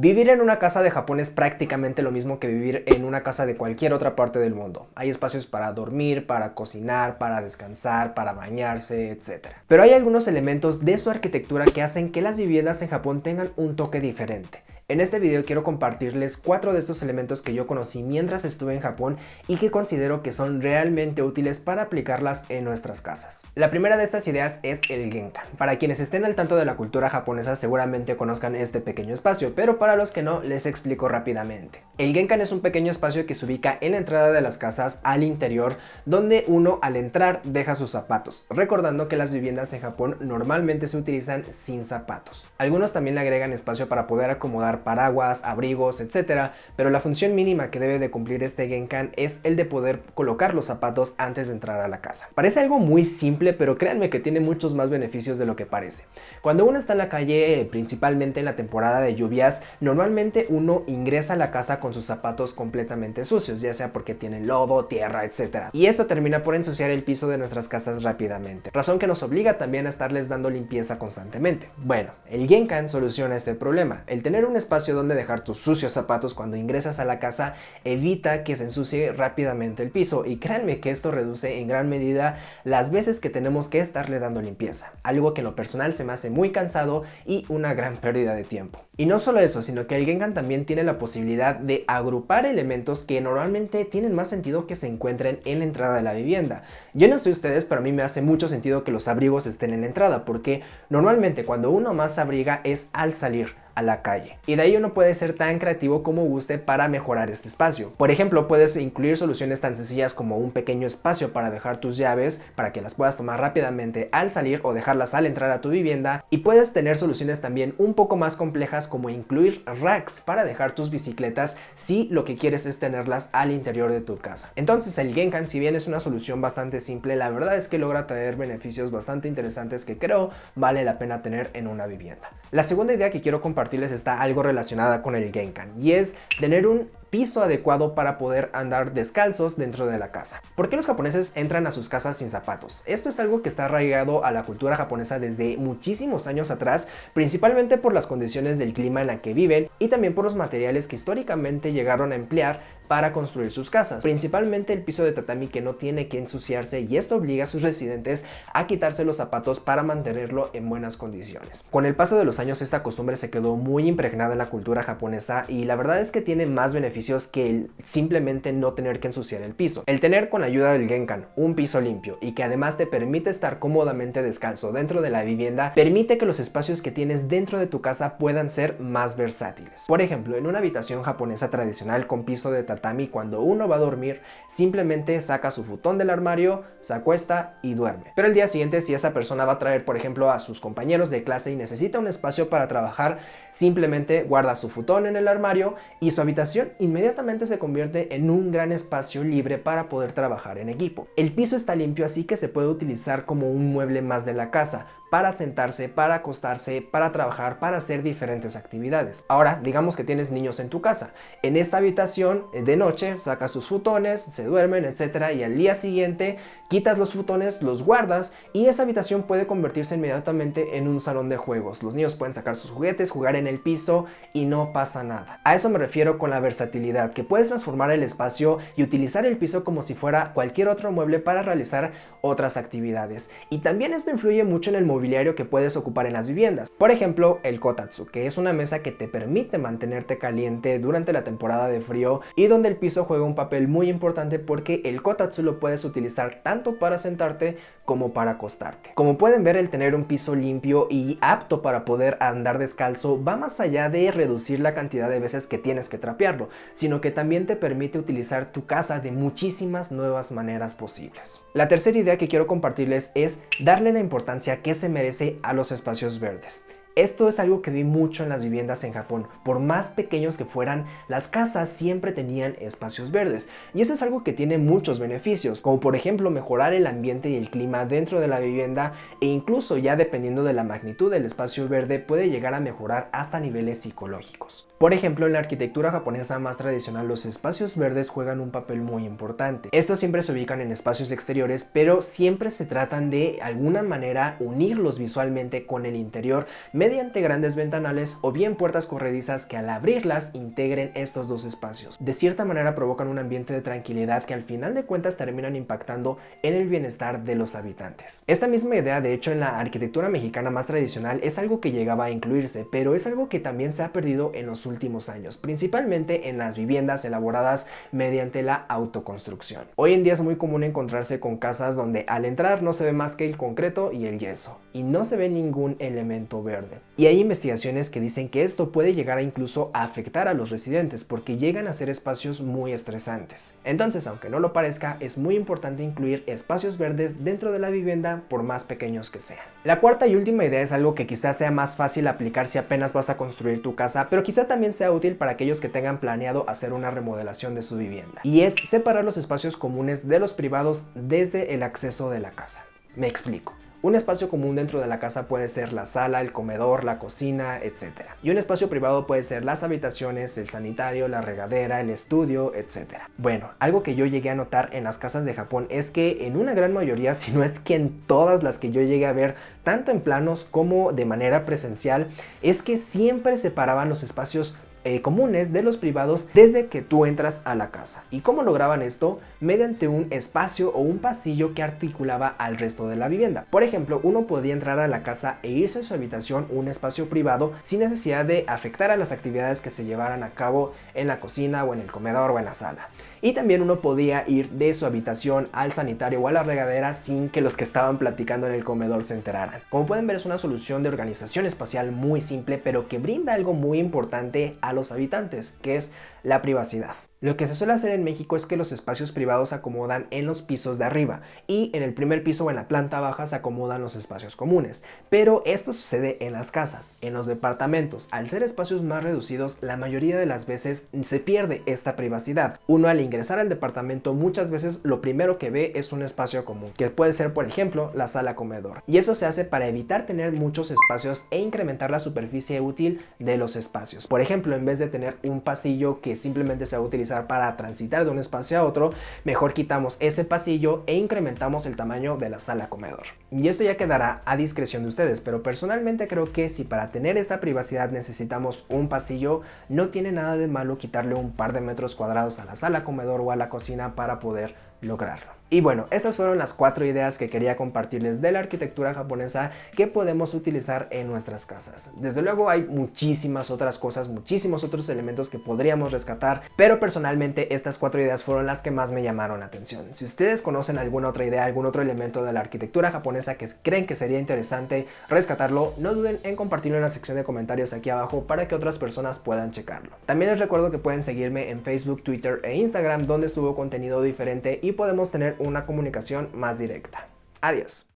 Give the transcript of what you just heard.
Vivir en una casa de Japón es prácticamente lo mismo que vivir en una casa de cualquier otra parte del mundo. Hay espacios para dormir, para cocinar, para descansar, para bañarse, etc. Pero hay algunos elementos de su arquitectura que hacen que las viviendas en Japón tengan un toque diferente. En este video quiero compartirles 4 de estos elementos que yo conocí mientras estuve en Japón y que considero que son realmente útiles para aplicarlas en nuestras casas. La primera de estas ideas es el Genkan. Para quienes estén al tanto de la cultura japonesa seguramente conozcan este pequeño espacio, pero para los que no, les explico rápidamente. El Genkan es un pequeño espacio que se ubica en la entrada de las casas al interior, donde uno al entrar deja sus zapatos, recordando que las viviendas en Japón normalmente se utilizan sin zapatos. Algunos también le agregan espacio para poder acomodar paraguas, abrigos, etc. Pero la función mínima que debe de cumplir este Genkan es el de poder colocar los zapatos antes de entrar a la casa. Parece algo muy simple, pero créanme que tiene muchos más beneficios de lo que parece. Cuando uno está en la calle, principalmente en la temporada de lluvias, normalmente uno ingresa a la casa con sus zapatos completamente sucios, ya sea porque tienen lodo, tierra, etc. Y esto termina por ensuciar el piso de nuestras casas rápidamente, razón que nos obliga también a estarles dando limpieza constantemente. Bueno, el Genkan soluciona este problema. El tener un espacio donde dejar tus sucios zapatos cuando ingresas a la casa evita que se ensucie rápidamente el piso, y créanme que esto reduce en gran medida las veces que tenemos que estarle dando limpieza, algo que en lo personal se me hace muy cansado y una gran pérdida de tiempo. Y no solo eso, sino que el Genkan también tiene la posibilidad de agrupar elementos que normalmente tienen más sentido que se encuentren en la entrada de la vivienda. Yo no sé ustedes, pero a mí me hace mucho sentido que los abrigos estén en la entrada, porque normalmente cuando uno más abriga es al salir a la calle, y de ahí uno puede ser tan creativo como guste para mejorar este espacio. Por ejemplo, puedes incluir soluciones tan sencillas como un pequeño espacio para dejar tus llaves para que las puedas tomar rápidamente al salir o dejarlas al entrar a tu vivienda, y puedes tener soluciones también un poco más complejas como incluir racks para dejar tus bicicletas si lo que quieres es tenerlas al interior de tu casa. Entonces el Genkan, si bien es una solución bastante simple, la verdad es que logra traer beneficios bastante interesantes que creo vale la pena tener en una vivienda. La segunda idea que quiero compartirles está algo relacionada con el Genkan, y es tener un piso adecuado para poder andar descalzos dentro de la casa. ¿Por qué los japoneses entran a sus casas sin zapatos? Esto es algo que está arraigado a la cultura japonesa desde muchísimos años atrás, principalmente por las condiciones del clima en la que viven y también por los materiales que históricamente llegaron a emplear para construir sus casas, principalmente el piso de tatami, que no tiene que ensuciarse, y esto obliga a sus residentes a quitarse los zapatos para mantenerlo en buenas condiciones. Con el paso de los años esta costumbre se quedó muy impregnada en la cultura japonesa, y la verdad es que tiene más beneficios que el simplemente no tener que ensuciar el piso. El tener con ayuda del Genkan un piso limpio y que además te permite estar cómodamente descalzo dentro de la vivienda permite que los espacios que tienes dentro de tu casa puedan ser más versátiles. Por ejemplo, en una habitación japonesa tradicional con piso de tatami, cuando uno va a dormir simplemente saca su futón del armario, se acuesta y duerme. Pero el día siguiente, si esa persona va a traer por ejemplo a sus compañeros de clase y necesita un espacio para trabajar, simplemente guarda su futón en el armario y su habitación inmediatamente se convierte en un gran espacio libre para poder trabajar en equipo. El piso está limpio, así que se puede utilizar como un mueble más de la casa, para sentarse, para acostarse, para trabajar, para hacer diferentes actividades. Ahora, digamos que tienes niños en tu casa. En esta habitación, de noche, sacas sus futones, se duermen, etc. Y al día siguiente, quitas los futones, los guardas, y esa habitación puede convertirse inmediatamente en un salón de juegos. Los niños pueden sacar sus juguetes, jugar en el piso y no pasa nada. A eso me refiero con la versatilidad, que puedes transformar el espacio y utilizar el piso como si fuera cualquier otro mueble para realizar otras actividades. Y también esto influye mucho en el mobiliario que puedes ocupar en las viviendas. Por ejemplo, el kotatsu, que es una mesa que te permite mantenerte caliente durante la temporada de frío y donde el piso juega un papel muy importante, porque el kotatsu lo puedes utilizar tanto para sentarte como para acostarte. Como pueden ver, el tener un piso limpio y apto para poder andar descalzo va más allá de reducir la cantidad de veces que tienes que trapearlo, sino que también te permite utilizar tu casa de muchísimas nuevas maneras posibles. La tercera idea que quiero compartirles es darle la importancia que se merece a los espacios verdes. Esto es algo que vi mucho en las viviendas en Japón. Por más pequeños que fueran, las casas siempre tenían espacios verdes, y eso es algo que tiene muchos beneficios, como por ejemplo mejorar el ambiente y el clima dentro de la vivienda, e incluso ya dependiendo de la magnitud del espacio verde puede llegar a mejorar hasta niveles psicológicos. Por ejemplo, en la arquitectura japonesa más tradicional, los espacios verdes juegan un papel muy importante. Estos siempre se ubican en espacios exteriores, pero siempre se tratan de alguna manera unirlos visualmente con el interior, mediante grandes ventanales o bien puertas corredizas que al abrirlas integren estos dos espacios. De cierta manera provocan un ambiente de tranquilidad que al final de cuentas terminan impactando en el bienestar de los habitantes. Esta misma idea, de hecho, en la arquitectura mexicana más tradicional es algo que llegaba a incluirse, pero es algo que también se ha perdido en los últimos años, principalmente en las viviendas elaboradas mediante la autoconstrucción. Hoy en día es muy común encontrarse con casas donde al entrar no se ve más que el concreto y el yeso, y no se ve ningún elemento verde. Y hay investigaciones que dicen que esto puede llegar a incluso a afectar a los residentes porque llegan a ser espacios muy estresantes. Entonces, aunque no lo parezca, es muy importante incluir espacios verdes dentro de la vivienda por más pequeños que sean. La cuarta y última idea es algo que quizás sea más fácil aplicar si apenas vas a construir tu casa, pero quizá también sea útil para aquellos que tengan planeado hacer una remodelación de su vivienda. Y es separar los espacios comunes de los privados desde el acceso de la casa. Me explico. Un espacio común dentro de la casa puede ser la sala, el comedor, la cocina, etc. Y un espacio privado puede ser las habitaciones, el sanitario, la regadera, el estudio, etc. Bueno, algo que yo llegué a notar en las casas de Japón es que en una gran mayoría, si no es que en todas las que yo llegué a ver, tanto en planos como de manera presencial, es que siempre separaban los espacios comunes de los privados desde que tú entras a la casa. ¿Y cómo lograban esto? Mediante un espacio o un pasillo que articulaba al resto de la vivienda. Por ejemplo, uno podía entrar a la casa e irse a su habitación, un espacio privado, sin necesidad de afectar a las actividades que se llevaran a cabo en la cocina o en el comedor o en la sala. Y también uno podía ir de su habitación al sanitario o a la regadera sin que los que estaban platicando en el comedor se enteraran. Como pueden ver, es una solución de organización espacial muy simple, pero que brinda algo muy importante a los habitantes, que es la privacidad. Lo que se suele hacer en México es que los espacios privados se acomodan en los pisos de arriba y en el primer piso o en la planta baja se acomodan los espacios comunes. Pero esto sucede en las casas, en los departamentos. Al ser espacios más reducidos, la mayoría de las veces se pierde esta privacidad. Uno al ingresar al departamento muchas veces lo primero que ve es un espacio común, que puede ser por ejemplo la sala comedor. Y eso se hace para evitar tener muchos espacios e incrementar la superficie útil de los espacios. Por ejemplo, en vez de tener un pasillo que simplemente se va a utilizar para transitar de un espacio a otro, mejor quitamos ese pasillo e incrementamos el tamaño de la sala comedor. Y esto ya quedará a discreción de ustedes, pero personalmente creo que si para tener esta privacidad necesitamos un pasillo, no tiene nada de malo quitarle un par de metros cuadrados a la sala comedor o a la cocina para poder lograrlo. Y bueno, estas fueron las 4 ideas que quería compartirles de la arquitectura japonesa que podemos utilizar en nuestras casas. Desde luego hay muchísimas otras cosas, muchísimos otros elementos que podríamos rescatar, pero personalmente estas 4 ideas fueron las que más me llamaron la atención. Si ustedes conocen alguna otra idea, algún otro elemento de la arquitectura japonesa que creen que sería interesante rescatarlo, no duden en compartirlo en la sección de comentarios aquí abajo para que otras personas puedan checarlo. También les recuerdo que pueden seguirme en Facebook, Twitter e Instagram, donde subo contenido diferente y podemos tener una comunicación más directa. Adiós.